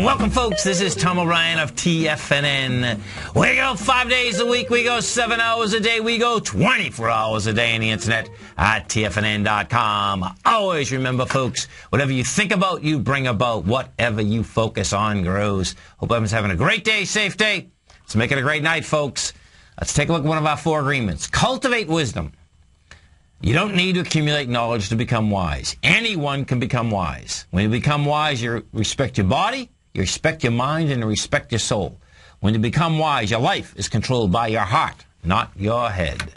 Welcome, folks. This is Tom O'Brien of TFNN. We go 5 days a week. We go 7 hours a day. We go 24 hours a day on the internet at TFNN.com. Always remember, folks, whatever you think about, you bring about. Whatever you focus on grows. Hope everyone's having a great day, safe day. Let's make it a great night, folks. Let's take a look at one of our 4 agreements. Cultivate wisdom. You don't need to accumulate knowledge to become wise. Anyone can become wise. When you become wise, you respect your body, you respect your mind, and you respect your soul. When you become wise, your life is controlled by your heart, not your head.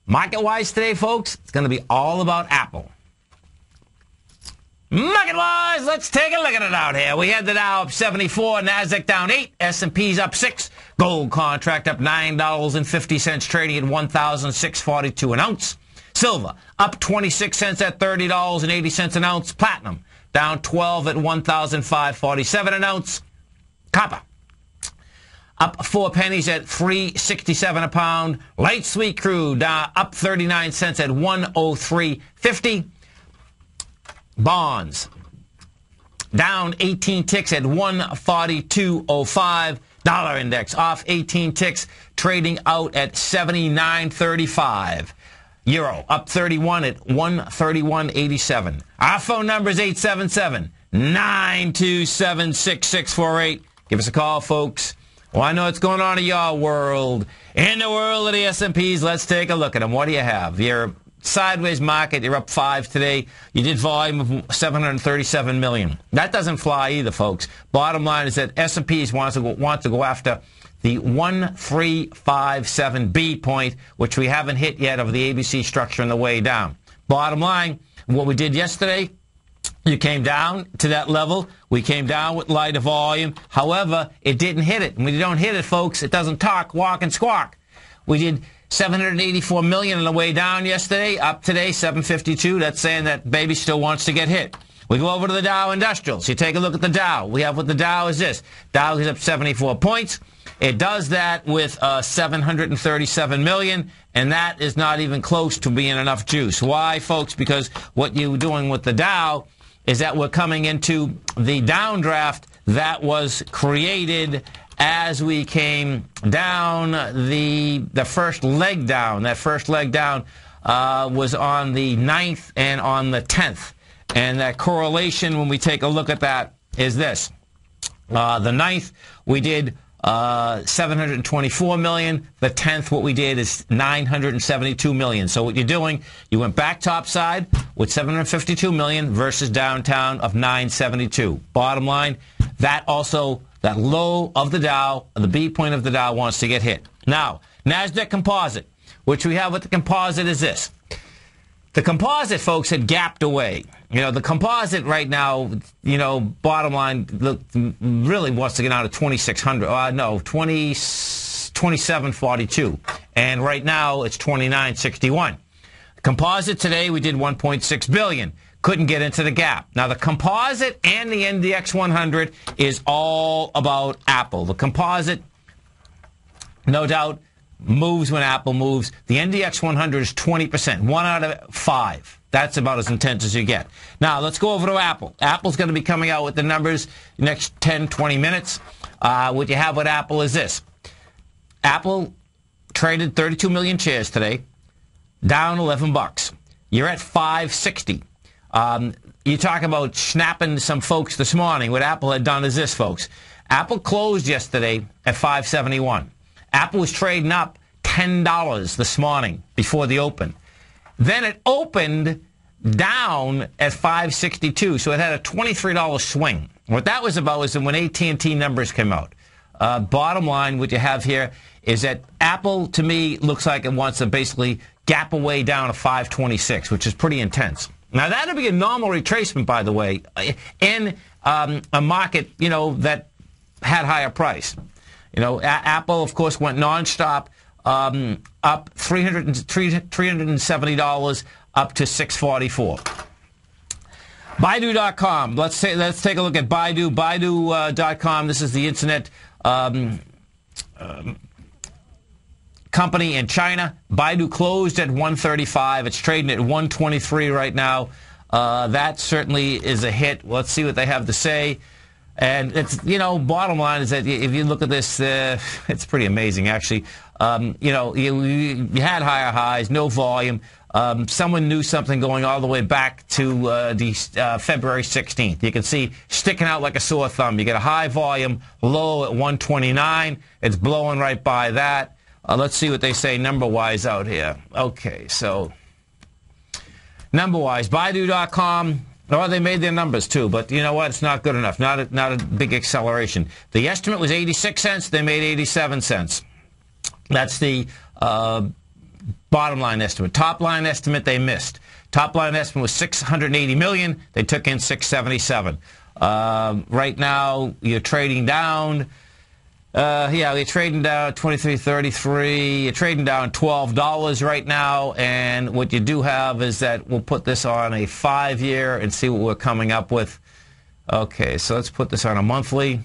Market-wise today, folks, it's going to be all about Apple. Market-wise, let's take a look at it out here. We had the Dow up 74, NASDAQ down 8, S&P's up 6, gold contract up $9.50, trading at $1,642 an ounce. Silver up 26 cents at $30.80 an ounce. Platinum down 12 at $1,547 an ounce. Copper up 4 pennies at $3.67 a pound. Light sweet crude down up 39 cents at $103.50. Bonds down 18 ticks at 142.05. Dollar index off 18 ticks, trading out at 79.35. Euro up 31 at 131.87. Our phone number is 877-927-6648. Give us a call, folks. Well, I know what's going on in your world. In the world of the S&Ps, let's take a look at them. What do you have? Your sideways market, you're up 5 today. You did volume of 737 million. That doesn't fly either, folks. Bottom line is that S&Ps want to go after the 1357B point, which we haven't hit yet of the ABC structure on the way down. Bottom line, what we did yesterday, you came down to that level. We came down with lighter volume. However, it didn't hit it. And when you don't hit it, folks, it doesn't talk, walk, and squawk. We did 784 million on the way down yesterday. Up today, 752. That's saying that baby still wants to get hit. We go over to the Dow Industrials. You take a look at the Dow. We have what the Dow is this. Dow is up 74 points. It does that with 737 million, and that is not even close to being enough juice. Why, folks? Because what you're doing with the Dow is that we're coming into the downdraft that was created as we came down the first leg down. That first leg down was on the 9th and on the 10th. And that correlation, when we take a look at that, is this. The 9th, we did 724 million. The 10th, what we did is 972 million. So what you're doing, you went back topside with 752 million versus downtown of 972. Bottom line, that low of the Dow, the B point of the Dow wants to get hit. Now, NASDAQ composite, which we have with the composite is this. The composite, folks, had gapped away. You know, the composite right now, you know, bottom line, really wants to get out of 2,600. 2742. And right now, it's 2961. Composite today, we did 1.6 billion. Couldn't get into the gap. Now, the composite and the NDX 100 is all about Apple. The composite, no doubt, moves when Apple moves. The NDX 100 is 20%, 1 out of 5. That's about as intense as you get. Now, let's go over to Apple. Apple's going to be coming out with the numbers next 10, 20 minutes. What you have with Apple is this. Apple traded 32 million shares today, down $11. You're at 560. You talk about snapping some folks this morning. What Apple had done is this, folks. Apple closed yesterday at 571. Apple was trading up $10 this morning before the open. Then it opened down at 562, so it had a $23 swing. What that was about was when AT&T numbers came out. Bottom line, what you have here is that Apple, to me, looks like it wants to basically gap away down to 526, which is pretty intense. Now, that would be a normal retracement, by the way, in a market, you know, that had higher price. You know, Apple, of course, went nonstop, up $370 up to $644. Baidu.com. Let's take a look at Baidu. Baidu.com. This is the internet company in China. Baidu closed at 135. It's trading at 123 right now. That certainly is a hit. Let's see what they have to say. And it's, bottom line is that if you look at this, it's pretty amazing, actually. You had higher highs, no volume. Someone knew something going all the way back to February 16th. You can see sticking out like a sore thumb. You get a high volume, low at 129. It's blowing right by that. Let's see what they say number-wise out here. Okay, so number-wise, Baidu.com. Oh, they made their numbers too, but you know what? It's not good enough. Not a big acceleration. The estimate was 86 cents. They made 87 cents. That's the bottom line estimate. Top line estimate, they missed. Top line estimate was 680 million. They took in 677. Right now, you're trading down. You're trading down 23.33. You're trading down $12 right now. And what you do have is that we'll put this on a 5-year and see what we're coming up with. Okay, so let's put this on a monthly.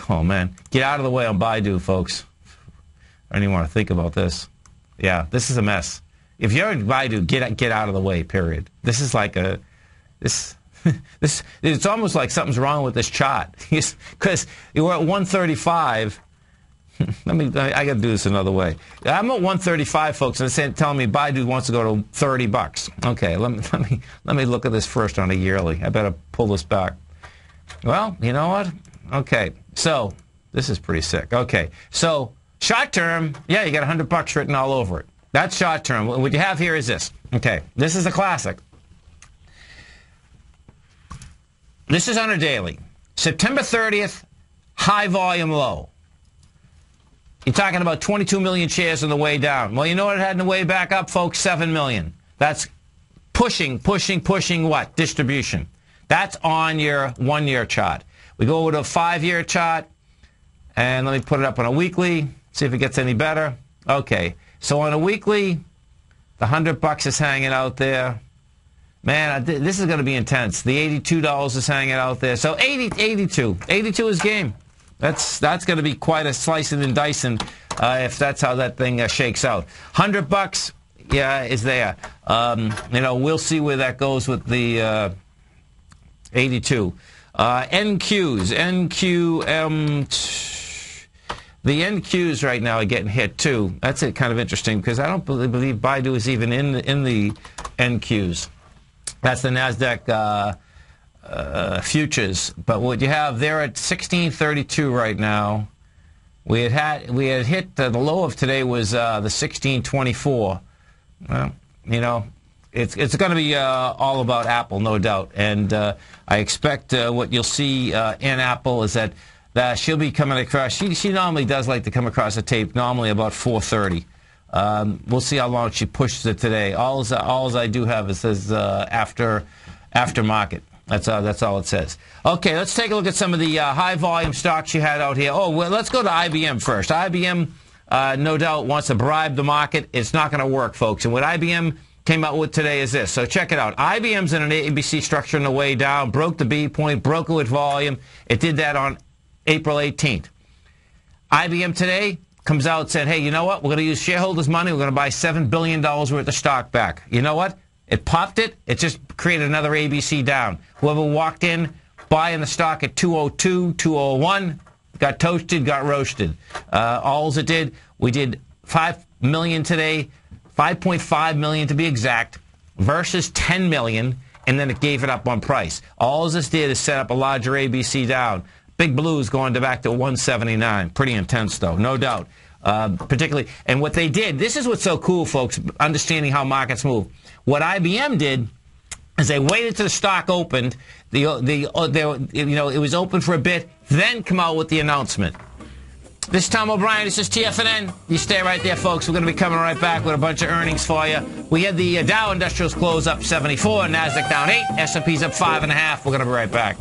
Oh, man. Get out of the way on Baidu, folks. I don't even want to think about this. Yeah, this is a mess. If you're in Baidu, get out of the way, period. This is like it's almost like something's wrong with this chart. Because we're at 135. I got to do this another way. I'm at 135, folks, and it's telling me Baidu wants to go to $30. Okay, let me look at this first on a yearly. I better pull this back. Well, you know what? Okay, so this is pretty sick. Okay, so short term, yeah, you got $100 written all over it. That's short term. What you have here is this. Okay, this is a classic. This is on a daily. September 30th, high volume low. You're talking about 22 million shares on the way down. Well, you know what it had on the way back up, folks? 7 million. That's pushing what? Distribution. That's on your 1-year chart. We go over to a 5-year chart, and let me put it up on a weekly, see if it gets any better. Okay, so on a weekly, the $100 is hanging out there. Man, this is going to be intense. The $82 is hanging out there. So 82 is game. That's going to be quite a slicing and dicing if that's how that thing shakes out. $100, yeah, is there. We'll see where that goes with the 82. NQs, the NQs right now are getting hit too. That's kind of interesting because I don't believe Baidu is even in the NQs. That's the NASDAQ futures. But what you have, they're at 1632 right now. We had hit the low of today was the 1624. Well, it's going to be all about Apple, no doubt. And I expect what you'll see in Apple is that she'll be coming across. She normally does like to come across a tape, normally about 4:30. We'll see how long she pushes it today. All I do have, it says after market. That's all it says. Okay, let's take a look at some of the high volume stocks you had out here. Oh, well, let's go to IBM first. IBM, no doubt, wants to bribe the market. It's not going to work, folks. And what IBM came out with today is this. So check it out. IBM's in an ABC structure on the way down, broke the B point, broke it with volume. It did that on April 18th. IBM today comes out and said, hey, you know what? We're going to use shareholders' money. We're going to buy $7 billion worth of stock back. You know what? It popped it. It just created another ABC down. Whoever walked in buying the stock at 202, 201, got toasted, got roasted. All it did, we did 5 million today, 5.5 million to be exact, versus 10 million, and then it gave it up on price. All this did is set up a larger ABC down. Big Blue's going back to 179. Pretty intense, though, no doubt. Particularly, and what they did, this is what's so cool, folks, understanding how markets move. What IBM did is they waited till the stock opened. It was open for a bit, then come out with the announcement. This is Tom O'Brien. This is TFNN. You stay right there, folks. We're going to be coming right back with a bunch of earnings for you. We had the Dow Industrials close up 74, NASDAQ down 8, S&P's up 5.5. We're going to be right back.